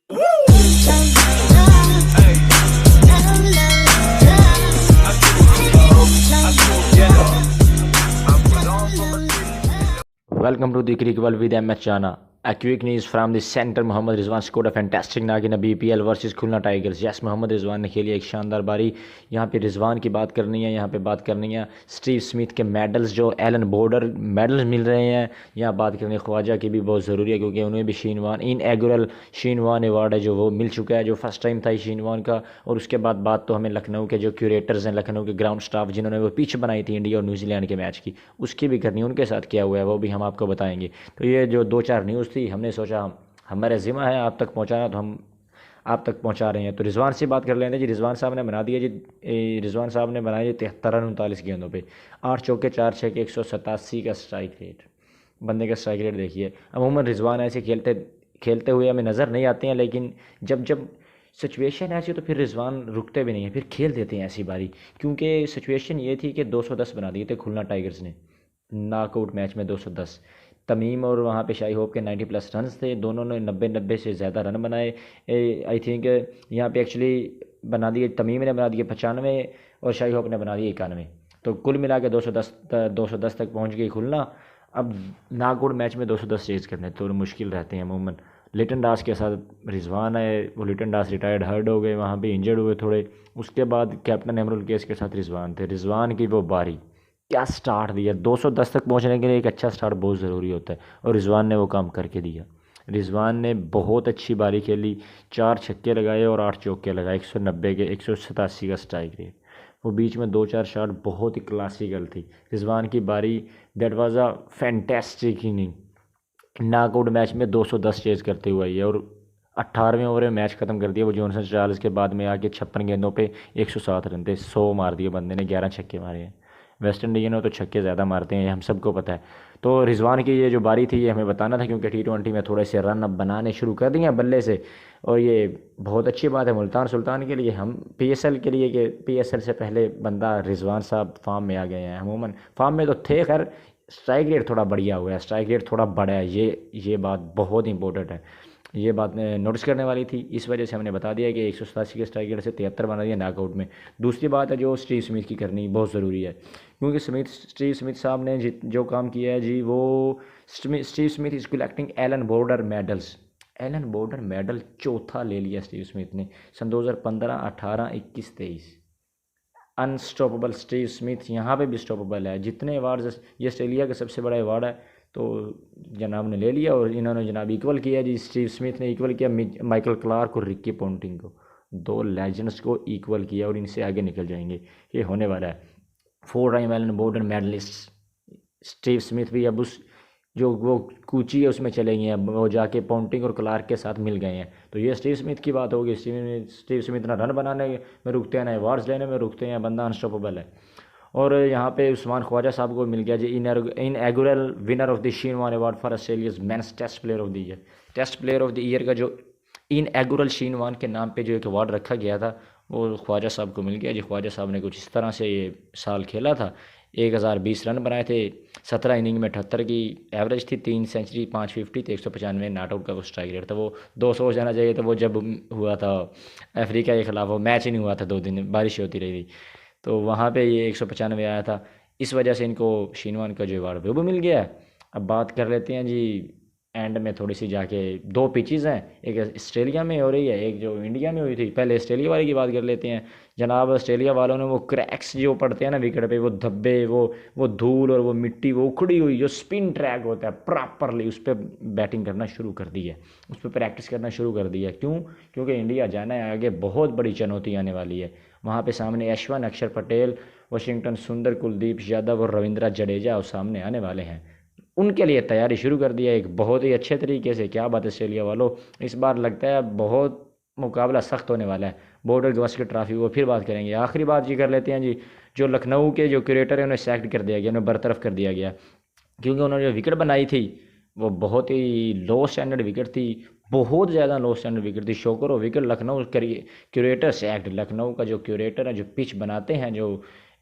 Welcome to the Cricket World with MS Chana. A quick news from the center. Mohammad Rizwan scored a fantastic knock in a BPL versus Khulna Tigers. Yes, Mohammad Rizwan ने खेली एक शानदार बारी. यहाँ पे रिजवान की बात करनी है, यहाँ पे बात करनी है स्टीव स्मिथ के मेडल्स जो एलन बॉर्डर मेडल्स मिल रहे हैं. यहाँ बात करनी है ख्वाजा की भी बहुत ज़रूरी है क्योंकि उन्हें भी शीनवान इनएगुरल शीनवान अवार्ड है जो वो मिल चुका है, जो फर्स्ट टाइम था शीनवान का. और उसके बाद बात तो हमें लखनऊ के जो क्यूरेटर्स हैं, लखनऊ के ग्राउंड स्टाफ जिन्होंने वो पिच बनाई थी इंडिया और न्यूजीलैंड के मैच की, उसकी भी करनी है. उनके साथ क्या हुआ है वो भी हम आपको बताएंगे. तो ये जो 2-4 न्यूज़ थी हमने सोचा हमारा ज़िम्मा है आप तक पहुंचाना, तो हम आप तक पहुंचा रहे हैं. तो रिजवान से बात कर लेते हैं जी. रिजवान साहब ने बना दिया जी, रिजवान साहब ने बनाया जी 73 रन 39 गेंदों पे, 8 चौके 4 छक्के, 187 का स्ट्राइक रेट. बंदे का स्ट्राइक रेट देखिए. अमूमन रिजवान ऐसे खेलते हुए हमें नज़र नहीं आते हैं, लेकिन जब जब सिचुएशन ऐसी तो फिर रिजवान रुकते भी नहीं हैं, फिर खेल देते हैं ऐसी बारी. क्योंकि सिचुएशन ये थी कि 210 बना दिए थे खुलना टाइगर्स ने नॉकआउट मैच में. 210 तमीम और वहाँ पे शाही होप के 90+ रन थे. दोनों ने 90 से ज़्यादा रन बनाए. आई थिंक यहाँ पे एक्चुअली बना दिए, तमीम ने बना दिए 95 और शाही होप ने बना दिए 91. तो कुल मिला के 210 तक पहुँच गई खुलना. अब नॉकआउट मैच में 210 चेज करने तो मुश्किल रहते हैं अमूमन. लिटन दास के साथ रिजवान है, वो लिटन दास रिटायर्ड हर्ड हो गए, वहाँ पे इंजर्ड हुए थोड़े. उसके बाद कैप्टन इमरुल केस के साथ रिजवान थे. रिजवान की वो बारी, क्या स्टार्ट दिया. 210 तक पहुंचने के लिए एक अच्छा स्टार्ट बहुत ज़रूरी होता है और रिजवान ने वो काम करके दिया. रिजवान ने बहुत अच्छी बारी खेली, 4 छक्के लगाए और 8 चौके लगाए, 190 के 187 का स्ट्राइक रेट. वो बीच में 2-4 शॉट बहुत ही क्लासिकल थी. रिजवान की बारी, that was a fantastic inning. Knockout match में 210 चेज करते हुए आई है और 18वें ओवर में मैच खत्म कर दिया. वो जॉनसन चार्ल्स के बाद में आके 56 गेंदों पे 107 रन थे. 100 मार दिए बंदे ने, 11 छक्के मारे हैं. वेस्ट इंडीजन तो छक्के ज़्यादा मारते हैं, हम सबको पता है. तो रिजवान की ये जो बारी थी ये हमें बताना था क्योंकि T20 में थोड़े से रन अब बनाने शुरू कर दिए हैं बल्ले से, और ये बहुत अच्छी बात है मुल्तान सुल्तान के लिए, हम PSL के लिए कि PSL से पहले बंदा रिजवान साहब फार्म में आ गए हैं. अमूमन फार्म में तो थे, खैर स्ट्राइक रेट थोड़ा बढ़िया हुआ है, स्ट्राइक रेट थोड़ा बड़ा है. ये बात बहुत इंपॉर्टेंट है, ये बात नोटिस करने वाली थी. इस वजह से हमने बता दिया कि 187 के स्ट्राइक रेट से 73 बना दिया नॉकआउट में. दूसरी बात है जो स्टीव स्मिथ की करनी बहुत ज़रूरी है क्योंकि स्टीव स्मिथ साहब ने जो काम किया है जी, वो Steve Smith is collecting Allan Border medals. Allan Border medal चौथा ले लिया स्टीव स्मिथ ने सन 2015, 18, 21, 23. अनस्टॉपेबल स्टीव स्मिथ यहाँ पे भी स्टॉपेबल है. जितने अवार्ड्स, ये ऑस्ट्रेलिया का सबसे बड़ा अवार्ड है, तो जनाब ने ले लिया और इन्होंने जनाब इक्वल किया जी. स्टीव स्मिथ ने इक्वल किया माइकल क्लार्क और रिकी पॉन्टिंग को. 2 लेजेंड्स को इक्वल किया और इनसे आगे निकल जाएंगे. ये होने वाला है. 4 time Allan Border medallist Steve Smith भी अब उस जो वो कूची है उसमें चले गए हैं, वो जाके पॉन्टिंग और क्लार्क के साथ मिल गए हैं. तो ये स्टीव स्मिथ की बात होगी. स्टीव स्मिथ ना रन बनाने में रुकते हैं ना अवार्ड्स लेने में रुकते हैं, बंदा अनस्टॉपेबल है. और यहाँ पे उस्मान ख्वाजा साहब को मिल गया जी inaugural winner of the Shane Warne award for Australia's men's test player of the year. Test player of the year का जो इनएगुरल शीनवान के नाम पे जो एक अवार्ड रखा गया था वो ख्वाजा साहब को मिल गया जी. ख्वाजा साहब ने कुछ इस तरह से ये साल खेला था. 1020 रन बनाए थे, 17 इनिंग में 78 की एवरेज थी, 3 सेंचुरी, 5 50 थे, 195 नॉट आउट का वो स्ट्राइक रेट था. वो 200 हो जाना चाहिए. तो वो जब हुआ था अफ्रीका के ख़िलाफ़, वो मैच ही नहीं हुआ था, 2 दिन बारिश होती रही थी, तो वहाँ पे ये 195 आया था. इस वजह से इनको शीनवान का जो अवार्ड वो भी मिल गया है. अब बात कर लेते हैं जी एंड में थोड़ी सी जाके. 2 पिचेज़ हैं, एक ऑस्ट्रेलिया में हो रही है, एक जो इंडिया में हुई थी. पहले ऑस्ट्रेलिया वाले की बात कर लेते हैं. जनाब ऑस्ट्रेलिया वालों ने वो क्रैक्स जो पड़ते हैं ना विकेट पे, वो धब्बे, वो धूल और वो मिट्टी, वो उखड़ी हुई जो स्पिन ट्रैक होता है प्रॉपरली, उस पर बैटिंग करना शुरू कर दी है, उस पर प्रैक्टिस करना शुरू कर दी है. क्यों? क्योंकि इंडिया जाना है आगे, बहुत बड़ी चुनौती आने वाली है. वहाँ पे सामने अश्विन, अक्षर पटेल, वाशिंगटन सुंदर, कुलदीप यादव और रविंद्र जडेजा और सामने आने वाले हैं. उनके लिए तैयारी शुरू कर दी है एक बहुत ही अच्छे तरीके से. क्या बात है ऑस्ट्रेलिया वालों, इस बार लगता है बहुत मुकाबला सख्त होने वाला है. बॉर्डर गवास्कर ट्रॉफी वो फिर बात करेंगे. आखिरी बात जी कर लेते हैं जी, जो लखनऊ के जो क्यूरेटर है उन्हें सैक्ड कर दिया गया, उन्हें बरतरफ कर दिया गया क्योंकि उन्होंने जो विकेट बनाई थी वो बहुत ही लो स्टैंडर्ड विकेट थी, बहुत ज़्यादा लो स्टैंडर्ड विकेट थी. Shocker wicket Lucknow curator sacked. Lucknow का जो क्यूरेटर है, जो पिच बनाते हैं, जो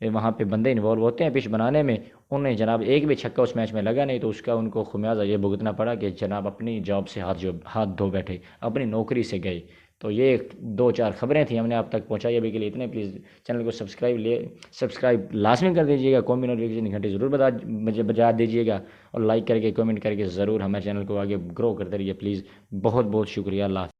वहाँ पे बंदे इन्वॉल्व होते हैं पिच बनाने में, उन्हें जनाब एक भी छक्का उस मैच में लगा नहीं, तो उसका उनको खुमियाजा ये भुगतना पड़ा कि जनाब अपनी जॉब से हाथ धो बैठे, अपनी नौकरी से गए। तो ये 2-4 खबरें थी, हमने आप तक पहुंचाई। अभी के लिए इतने। प्लीज़ चैनल को सब्सक्राइब लाजमी कर दीजिएगा, कॉमेंट नोटिफिकेशन घंटी ज़रूर बजा दीजिएगा, और लाइक करके कमेंट करके ज़रूर हमारे चैनल को आगे ग्रो करते रहिए प्लीज़। बहुत बहुत शुक्रिया। अल्लाह।